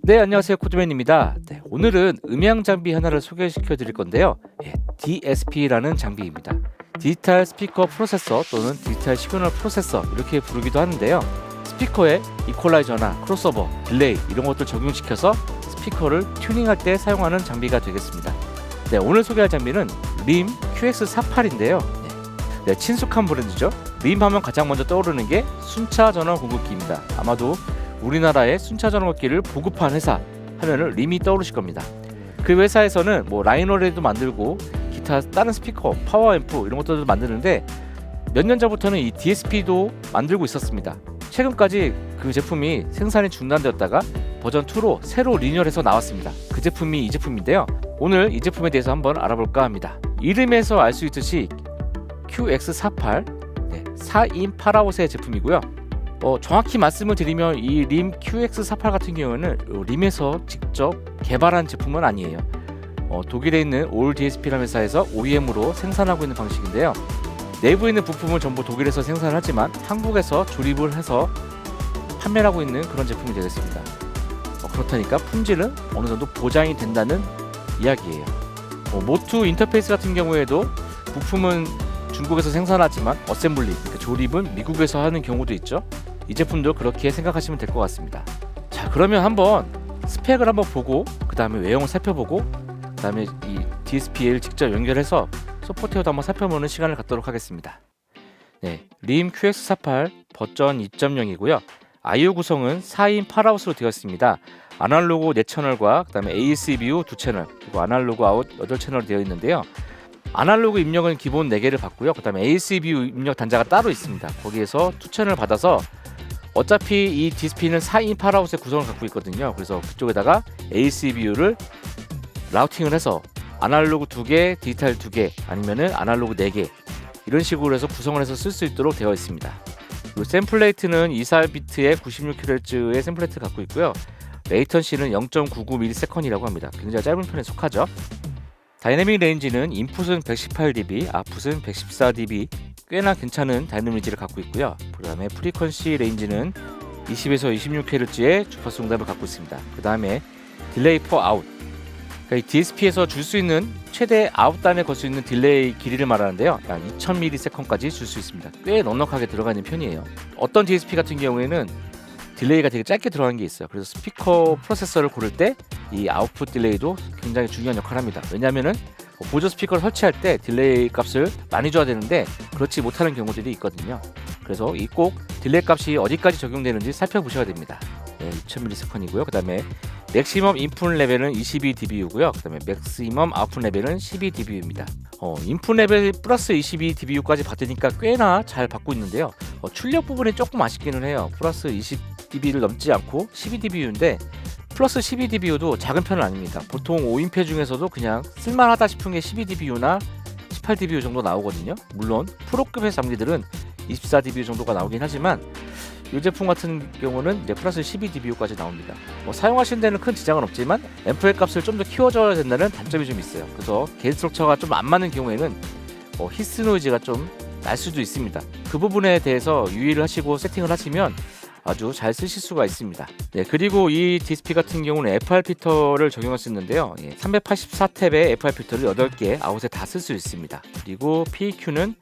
네, 안녕하세요. 코드맨입니다. 네, 오늘은 음향 장비 하나를 소개시켜 드릴 건데요. DSP라는 장비입니다. 디지털 스피커 프로세서 또는 디지털 시그널 프로세서 이렇게 부르기도 하는데요. 스피커에 이퀄라이저나 크로스오버, 딜레이 이런 것들 적용시켜서 스피커를 튜닝할 때 사용하는 장비가 되겠습니다. 네, 오늘 소개할 장비는 림 QX48인데요. 네, 친숙한 브랜드죠. 림 하면 가장 먼저 떠오르는 게 순차 전원 공급기입니다. 아마도 우리나라의 순차 전원기를 보급한 회사 하면은 림이 떠오르실 겁니다. 그 회사에서는 뭐 라이너레도 만들고 기타 다른 스피커, 파워 앰프 이런 것들도 만드는데 몇 년 전부터는 이 DSP도 만들고 있었습니다. 최근까지 그 제품이 생산이 중단되었다가 버전 2로 새로 리뉴얼해서 나왔습니다. 그 제품이 이 제품인데요. 오늘 이 제품에 대해서 한번 알아볼까 합니다. 이름에서 알 수 있듯이 QX48 4인 8아웃의 제품이고요. 정확히 말씀을 드리면 이 림 QX48 같은 경우는 림에서 직접 개발한 제품은 아니에요. 독일에 있는 올 DSP라는 회사에서 OEM으로 생산하고 있는 방식인데요. 내부에 있는 부품은 전부 독일에서 생산하지만 한국에서 조립을 해서 판매를 하고 있는 그런 제품이 되겠습니다. 그렇다니까 품질은 어느 정도 보장이 된다는 이야기예요. 모투 인터페이스 같은 경우에도 부품은 중국에서 생산하지만 어셈블리, 그러니까 조립은 미국에서 하는 경우도 있죠. 이 제품도 그렇게 생각하시면 될 것 같습니다. 자, 그러면 한번 스펙을 한번 보고 그 다음에 외형을 살펴보고 그 다음에 이 DSP를 직접 연결해서 소프트웨어도 한번 살펴보는 시간을 갖도록 하겠습니다. 네, 림 QX48 버전 2.0이고요. I/O 구성은 4인 8아웃으로 되어 있습니다. 아날로그 4채널과 그 다음에 ASBU 2채널 그리고 아날로그 아웃 8채널이 되어 있는데요. 아날로그 입력은 기본 4개를 받고요. 그 다음에 ASBU 입력 단자가 따로 있습니다. 거기에서 2채널을 받아서 어차피 이 DSP는 4인 8아웃의 구성을 갖고 있거든요. 그래서 그쪽에다가 ASBU를 라우팅을 해서 아날로그 2개, 디지털 2개 아니면은 아날로그 4개 이런 식으로 해서 구성을 해서 쓸 수 있도록 되어 있습니다. 그리고 샘플레이트는 24비트의 96kHz의 샘플레이트를 갖고 있고요. 레이턴시는 0.99ms/이라고 합니다. 굉장히 짧은 편에 속하죠. 다이내믹 레인지는 인풋은 118dB, 아웃풋은 114dB 꽤나 괜찮은 다이내믹 레인지를 갖고 있고요. 그 다음에 프리퀀시 레인지는 20에서 26Hz의 주파수 응답을 갖고 있습니다. 그 다음에 딜레이 퍼 아웃, 그러니까 이 DSP에서 줄 수 있는 최대 아웃단에 걸 수 있는 딜레이 길이를 말하는데요. 약 2000ms/까지 줄 수 있습니다. 꽤 넉넉하게 들어가 있는 편이에요. 어떤 DSP 같은 경우에는 딜레이가 되게 짧게 들어가는 게 있어요. 그래서 스피커 프로세서를 고를 때 이 아웃풋 딜레이도 굉장히 중요한 역할을 합니다. 왜냐하면은 보조 스피커를 설치할 때 딜레이 값을 많이 줘야 되는데 그렇지 못하는 경우들이 있거든요. 그래서 이 꼭 딜레이 값이 어디까지 적용되는지 살펴보셔야 됩니다. 2000ms/이고요. 그 다음에 맥시멈 인풋 레벨은 22dB고요. 그 다음에 맥시멈 아웃풋 레벨은 12dB입니다. 인풋 레벨 플러스 22dB까지 받으니까 꽤나 잘 받고 있는데요. 출력 부분이 조금 아쉽기는 해요. 플러스 20dB를 넘지 않고 12dB인데 플러스 12dB도 작은 편은 아닙니다. 보통 5인패 중에서도 그냥 쓸만하다 싶은 게 12dB나 18dB 정도 나오거든요. 물론 프로급의 장비들은 24dB 정도가 나오긴 하지만 이 제품 같은 경우는 이제 플러스 12dB까지 나옵니다. 사용하시는 데는 큰 지장은 없지만 앰프의 값을 좀 더 키워줘야 된다는 단점이 좀 있어요. 그래서 게인 스트럭처가 좀 안 맞는 경우에는 히스 노이즈가 좀 날 수도 있습니다. 그 부분에 대해서 유의를 하시고 세팅을 하시면 아주 잘 쓰실 수가 있습니다. 네, 그리고 이 DSP 같은 경우는 FR 필터를 적용할 수 있는데요. 384탭의 FR 필터를 8개 아웃에 다 쓸 수 있습니다. 그리고 PEQ는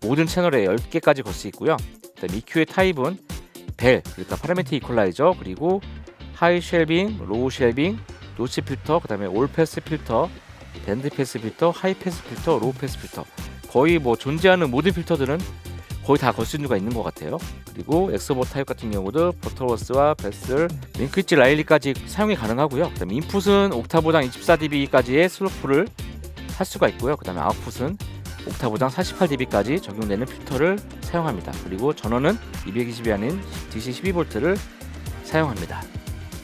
모든 채널에 10개까지 걸 수 있고요. 그다음 EQ의 타입은 벨, 그러니까 파라미터 이퀄라이저, 그리고 하이 쉘빙, 로우 쉘빙, 노치 필터, 그 다음에 올 패스 필터, 밴드 패스 필터, 하이 패스 필터, 로우 패스 필터, 거의 뭐 존재하는 모든 필터들은 거의 다 걸 수 있는 가 있는 것 같아요. 그리고 엑소버 타입 같은 경우도 버터워스와 베슬, 링크위치 라일리까지 사용이 가능하고요. 그 다음에 인풋은 옥타브당 24dB까지의 슬로프를 할 수가 있고요. 그 다음에 아웃풋은 옥타브당 48dB까지 적용되는 필터를 사용합니다. 그리고 전원은 220이 아닌 DC 12V를 사용합니다.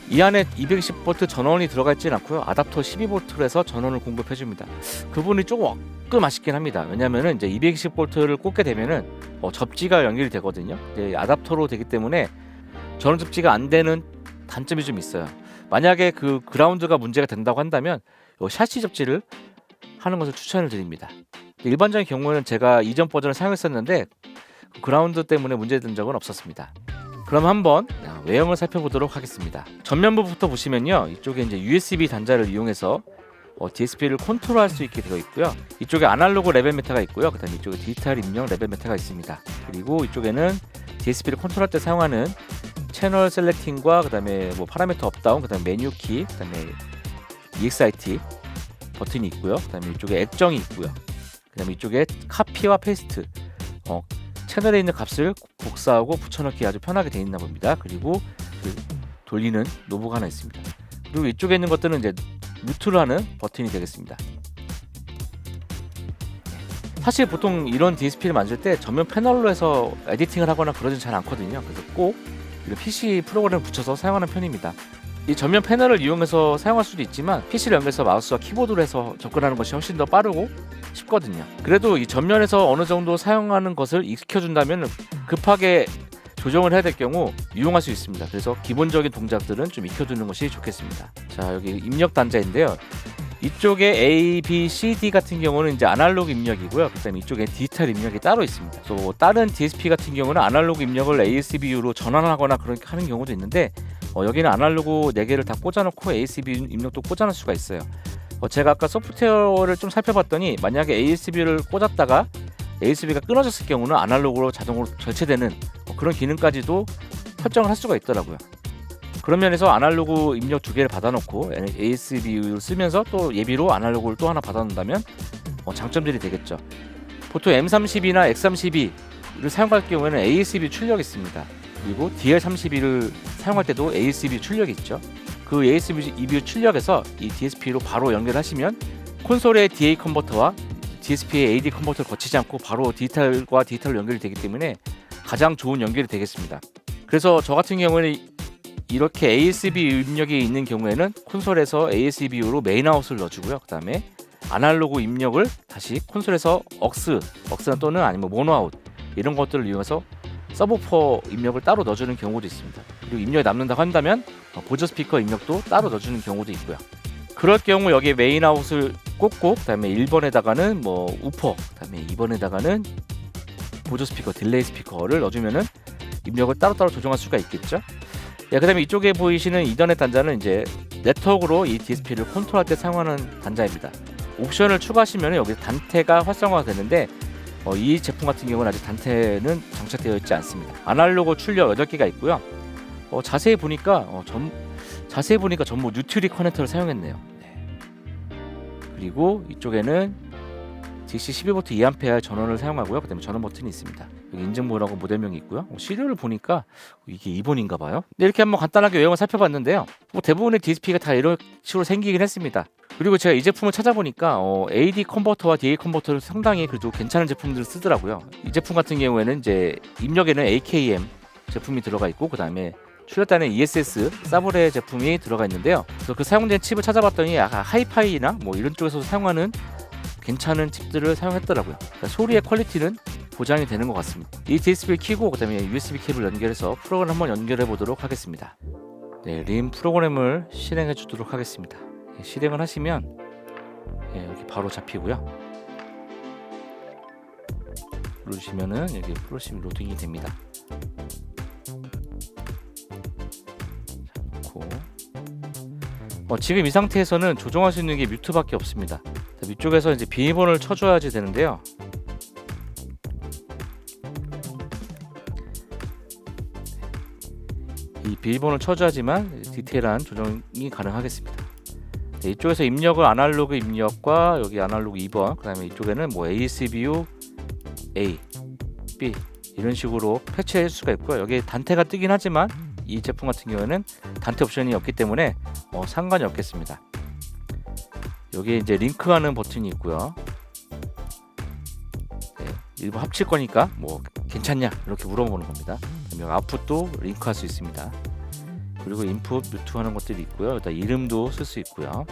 이 안에 220V 전원이 들어가 있지는 않고요. 아답터 12V로 해서 전원을 공급해줍니다. 그 부분이 조금 아쉽긴 합니다. 왜냐면은 이제 220V를 꽂게 되면은 접지가 연결이 되거든요. 이제 아답터로 되기 때문에 전원 접지가 안 되는 단점이 좀 있어요. 만약에 그 그라운드가 문제가 된다고 한다면 샤시 접지를 하는 것을 추천을 드립니다. 일반적인 경우에는 제가 이전 버전을 사용했었는데 그라운드 때문에 문제된 적은 없었습니다. 그럼 한번 외형을 살펴보도록 하겠습니다. 전면부부터 보시면요, 이쪽에 이제 USB 단자를 이용해서 DSP를 컨트롤할 수 있게 되어 있고요. 이쪽에 아날로그 레벨 메타가 있고요. 그다음에 이쪽에 디지털 입력 레벨 메타가 있습니다. 그리고 이쪽에는 DSP를 컨트롤할 때 사용하는 채널 셀렉팅과 그다음에 뭐 파라미터 업다운, 그다음에 메뉴 키, 그다음에 EXIT 버튼이 있고요. 그다음에 이쪽에 액정이 있고요. 그다음에 이쪽에 카피와 페이스트, 채널에 있는 값을 복사하고 붙여넣기 아주 편하게 되어 있나 봅니다. 그리고 돌리는 노브가 하나 있습니다. 그리고 이쪽에 있는 것들은 이제 뮤트를 하는 버튼이 되겠습니다. 사실 보통 이런 DSP를 만들 때 전면 패널로 해서 에디팅을 하거나 그러진 잘 않거든요. 그래서 꼭 이런 PC 프로그램을 붙여서 사용하는 편입니다. 이 전면 패널을 이용해서 사용할 수도 있지만 PC를 연결해서 마우스와 키보드로 해서 접근하는 것이 훨씬 더 빠르고 쉽거든요. 그래도 이 전면에서 어느 정도 사용하는 것을 익숙해준다면 급하게 조정을 해야 될 경우 유용할 수 있습니다. 그래서 기본적인 동작들은 좀 익혀두는 것이 좋겠습니다. 자, 여기 입력 단자인데요. 이쪽에 A, B, C, D 같은 경우는 이제 아날로그 입력이고요. 그다음에 이쪽에 디지털 입력이 따로 있습니다. 또 다른 DSP 같은 경우는 아날로그 입력을 ASBU로 전환하거나 그렇게 하는 경우도 있는데 여기는 아날로그 4개를 다 꽂아놓고 ASB 입력도 꽂아놓을 수가 있어요. 제가 아까 소프트웨어를 좀 살펴봤더니 만약에 ASB를 꽂았다가 ASB가 끊어졌을 경우는 아날로그로 자동으로 절체되는 그런 기능까지도 설정을 할 수가 있더라고요. 그런 면에서 아날로그 입력 2개를 받아놓고 ASB를 쓰면서 또 예비로 아날로그를 또 하나 받아놓는다면 장점들이 되겠죠. 보통 M32나 X32를 사용할 경우에는 ASB 출력이 있습니다. 그리고 DL32를 사용할 때도 ASB 출력이 있죠. 그 ASB 출력에서 이 DSP로 바로 연결하시면 콘솔의 DA 컨버터와 DSP의 AD 컨버터를 거치지 않고 바로 디지털과 디지털로 연결이 되기 때문에 가장 좋은 연결이 되겠습니다. 그래서 저 같은 경우에는 이렇게 ASB 입력이 있는 경우에는 콘솔에서 ASB로 메인아웃을 넣어주고요. 그 다음에 아날로그 입력을 다시 콘솔에서 억스나 또는 아니면 모노아웃 이런 것들을 이용해서 서브퍼 입력을 따로 넣어주는 경우도 있습니다. 그리고 입력이 남는다고 한다면 보조 스피커 입력도 따로 넣어주는 경우도 있고요. 그럴 경우 여기에 메인아웃을 꽂고 그다음에 1번에다가는 뭐 우퍼, 그다음에 2번에다가는 보조 스피커, 딜레이 스피커를 넣어주면은 입력을 따로따로 조정할 수가 있겠죠. 그다음에 이쪽에 보이시는 이더넷 단자는 이제 네트워크로 이 DSP를 컨트롤할 때 사용하는 단자입니다. 옵션을 추가하시면 여기 단테가 활성화가 되는데 이 제품 같은 경우는 아직 단테는 장착되어 있지 않습니다. 아날로그 출력 8개가 있고요. 자세히 보니까 전부 뉴트리 커넥터를 사용했네요. 그리고 이쪽에는 DC 12V 2A 전원을 사용하고요. 그다음에 전원 버튼이 있습니다. 여기 인증번호하고 모델명이 있고요. 시리얼을 보니까 이게 2번인가 봐요. 이렇게 한번 간단하게 외형을 살펴봤는데요. 대부분의 DSP가 다 이런 식으로 생기긴 했습니다. 그리고 제가 이 제품을 찾아보니까 AD 컨버터와 DA 컨버터를 상당히 그래도 괜찮은 제품들을 쓰더라고요. 이 제품 같은 경우에는 이제 입력에는 AKM 제품이 들어가 있고 그다음에 출력단에 ESS 사브레 제품이 들어가 있는데요. 그래서 그 사용된 칩을 찾아봤더니 하이파이나 뭐 이런 쪽에서 사용하는 괜찮은 칩들을 사용했더라고요. 그러니까 소리의 퀄리티는 보장이 되는 것 같습니다. 이 DSP를 켜고 그다음에 USB 케이블 연결해서 프로그램 한번 연결해 보도록 하겠습니다. 림 프로그램을 실행해 주도록 하겠습니다. 실행을 하시면 여기 바로 잡히고요. 누르시면은 여기 프로그램이 로딩이 됩니다. 지금 이 상태에서는 조정할 수 있는 게 뮤트밖에 없습니다. 위쪽에서 이제 비밀번호를 쳐줘야지 되는데요. 이 비밀번호를 쳐줘야지만 디테일한 조정이 가능하겠습니다. 이쪽에서 입력을 아날로그 입력과 여기 아날로그 2번, 그다음에 이쪽에는 뭐 ASBU A, B 이런 식으로 패치할 수가 있고요. 여기 단테가 뜨긴 하지만 이 제품 같은 경우에는 단테 옵션이 없기 때문에 상관이 없겠습니다. 여기에 이제 링크하는 버튼이 있고요. 일부 합칠 거니까 뭐 괜찮냐 이렇게 물어보는 겁니다. 여기 아웃풋도 링크할 수 있습니다. 그리고 인풋, 뮤트하는 것들이 있고요. 일단 이름도 쓸 수 있고요.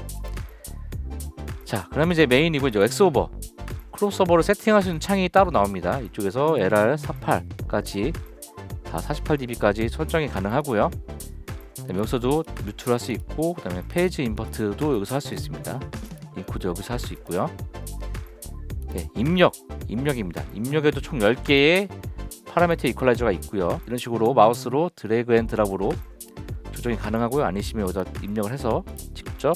자, 그러면 이제 메인이고 이제 엑스오버 크로스오버를 세팅할 수 있는 창이 따로 나옵니다. 이쪽에서 LR48까지 다 48dB까지 설정이 가능하고요. 그다음에 여기서도 뮤트를 할 수 있고 그다음에 페이지 인버트도 여기서 할 수 있습니다. 인코드 여기서 할 수 있고요. 입력입니다. 입력에도 총 10개의 파라미터 이퀄라이저가 있고요. 이런 식으로 마우스로 드래그 앤 드랍으로 조정이 가능하고요. 아니시면 여기다 입력을 해서 직접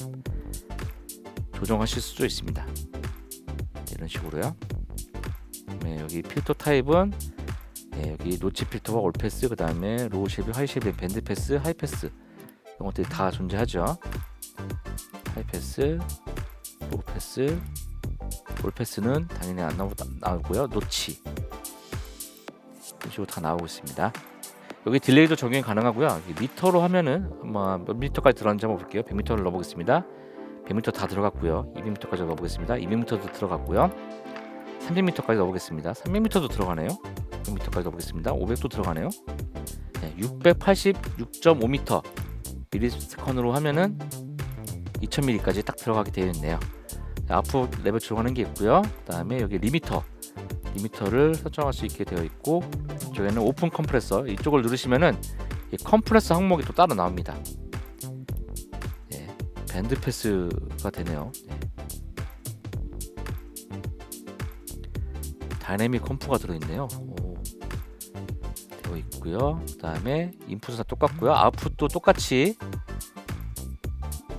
조정하실 수도 있습니다. 이런 식으로요. 네, 여기 필터 타입은 여기 노치 필터와 올 패스, 그 다음에 로우 쉐이브, 하이 쉐이브, 밴드 패스, 하이 패스 이런 것들이 다 존재하죠. 하이 패스, 로우 패스, 올 패스는 당연히 안 나오고요. 노치 이런 식으로 다 나오고 있습니다. 여기 딜레이도 적용이 가능하고요. 미터로 하면은 몇 미터까지 들어갔는지 한번 볼게요. 100m를 넣어보겠습니다. 100m 다 들어갔고요. 200m까지 넣어보겠습니다. 200m도 들어갔고요. 300m까지 넣어보겠습니다. 300m도 들어가네요. 100m까지 넣어보겠습니다. 500도 들어가네요. 686.5m 미리세컨으로 하면은 2000ml까지 딱 들어가게 되어 있네요. 앞으로 레벨 조정하는 게 있고요. 그 다음에 여기 리미터를 설정할 수 있게 되어 있고, 이쪽에는 오픈 컴프레서, 이쪽을 누르시면은 이 컴프레서 항목이 또 따로 나옵니다. 밴드 패스가 되네요. 다이내믹 컴프가 들어있네요. 되어 있고요. 그 다음에 인풋은 다 똑같고요. 아웃풋도 똑같이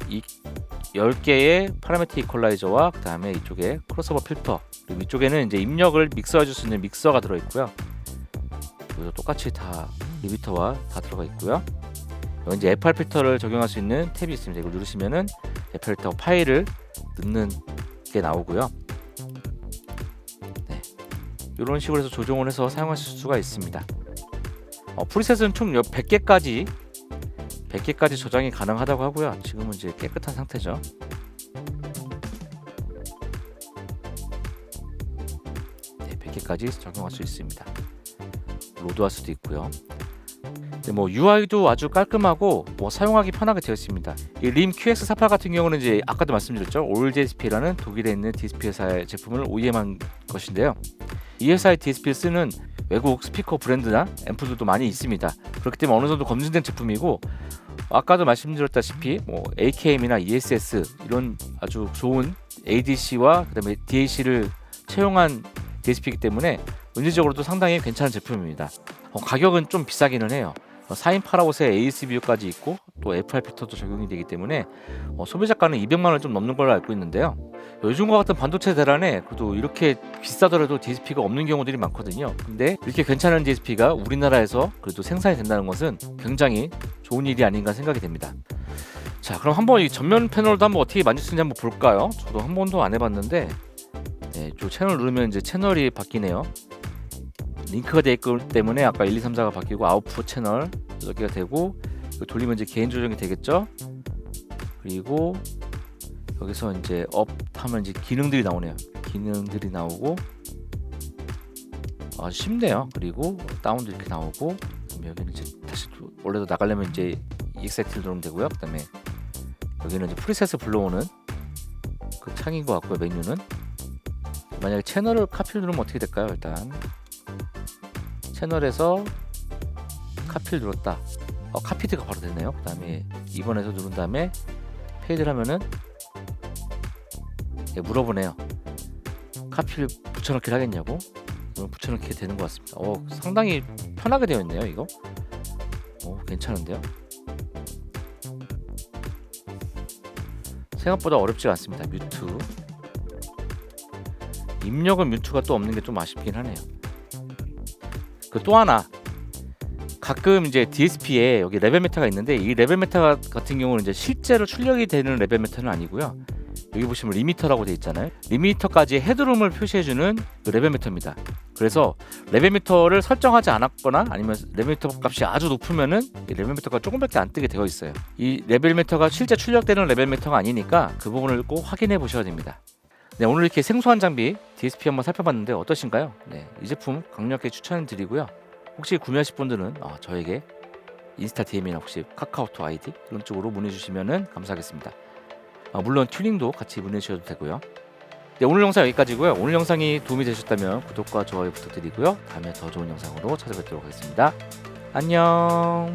이 10개의 파라미터 이퀄라이저와 그 다음에 이쪽에 크로스오버 필터, 그리고 이쪽에는 이제 입력을 믹서해 줄 수 있는 믹서가 들어있고요. 여기도 똑같이 다 리미터와 다 들어가 있고요. 여기 이제 FR 필터를 적용할 수 있는 탭이 있습니다. 이걸 누르시면은 FR 필터 파일을 넣는 게 나오고요. 이런 식으로 해서 조정을 해서 사용하실 수가 있습니다. 프리셋은 총 100개까지 저장이 가능하다고 하고요. 지금은 이제 깨끗한 상태죠. 네, 100개까지 적용할 수 있습니다. 로드할 수도 있고요. UI도 아주 깔끔하고 사용하기 편하게 되어 있습니다. 이 림 QX48 같은 경우는 이제 아까도 말씀드렸죠. 올DSP라는 독일에 있는 DSP 회사의 제품을 OEM한 것인데요. 이 회사의 DSP를 쓰는 외국 스피커 브랜드나 앰프들도 많이 있습니다. 그렇기 때문에 어느 정도 검증된 제품이고, 아까도 말씀드렸다시피 AKM이나 ESS 이런 아주 좋은 ADC와 그다음에 DAC를 채용한 DSP이기 때문에 은리적으로도 상당히 괜찮은 제품입니다. 가격은 좀 비싸기는 해요. 4인 8아웃에 ASBU까지 있고 또 FR 필터도 적용이 되기 때문에 소비자가는 200만원 좀 넘는 걸로 알고 있는데요. 요즘과 같은 반도체 대란에 그래도 이렇게 비싸더라도 DSP가 없는 경우들이 많거든요. 근데 이렇게 괜찮은 DSP가 우리나라에서 그래도 생산이 된다는 것은 굉장히 좋은 일이 아닌가 생각이 됩니다. 자, 그럼 한번 이 전면 패널도 한번 어떻게 만질 수 있는지 한번 볼까요? 저도 한 번도 안 해봤는데, 저 채널 누르면 이제 채널이 바뀌네요. 링크가 되어 있기 때문에 아까 1, 2, 3, 4가 바뀌고, 아웃풋 채널 여기가 되고, 이거 돌리면 이제 개인 조정이 되겠죠. 그리고 여기서 이제 업 하면 이제 기능들이 나오네요. 기능들이 나오고 아주 쉽네요. 그리고 다운도 이렇게 나오고, 여기는 이제 다시 원래도 나가려면 이제 EXIT를 누르면 되고요. 그다음에 여기는 이제 프리셋을 불러오는 그 창인 것 같고요. 메뉴는 만약에 채널을 카피를 누르면 어떻게 될까요? 일단 채널에서 카피를 눌렀다. 카피드가 바로 되네요. 그 다음에 2번에서 누른 다음에 페이드를 하면은 물어보네요. 카피를 붙여넣기를 하겠냐고. 붙여넣기 되는 것 같습니다. 상당히 편하게 되어 있네요. 이거 괜찮은데요. 생각보다 어렵지가 않습니다. 뮤트 입력은 뮤트가 또 없는 게 좀 아쉽긴 하네요. 또 하나, 가끔 이제 DSP에 여기 레벨 메타가 있는데, 이 레벨 메타 같은 경우는 이제 실제로 출력이 되는 레벨 메타는 아니고요. 여기 보시면 리미터라고 되어 있잖아요. 리미터까지 헤드룸을 표시해주는 그 레벨 미터입니다. 그래서 레벨 미터를 설정하지 않았거나 아니면 레벨 미터 값이 아주 높으면은 이 레벨 미터가 조금밖에 안 뜨게 되어 있어요. 이 레벨 미터가 실제 출력되는 레벨 미터가 아니니까 그 부분을 꼭 확인해 보셔야 됩니다. 네, 오늘 이렇게 생소한 장비 DSP 한번 살펴봤는데 어떠신가요? 네, 이 제품 강력하게 추천드리고요. 혹시 구매하실 분들은 저에게 인스타 DM이나 혹시 카카오톡 아이디 이런 쪽으로 문의 주시면 감사하겠습니다. 물론 튜닝도 같이 문의 주셔도 되고요. 네, 오늘 영상 여기까지고요. 오늘 영상이 도움이 되셨다면 구독과 좋아요 부탁드리고요. 다음에 더 좋은 영상으로 찾아뵙도록 하겠습니다. 안녕.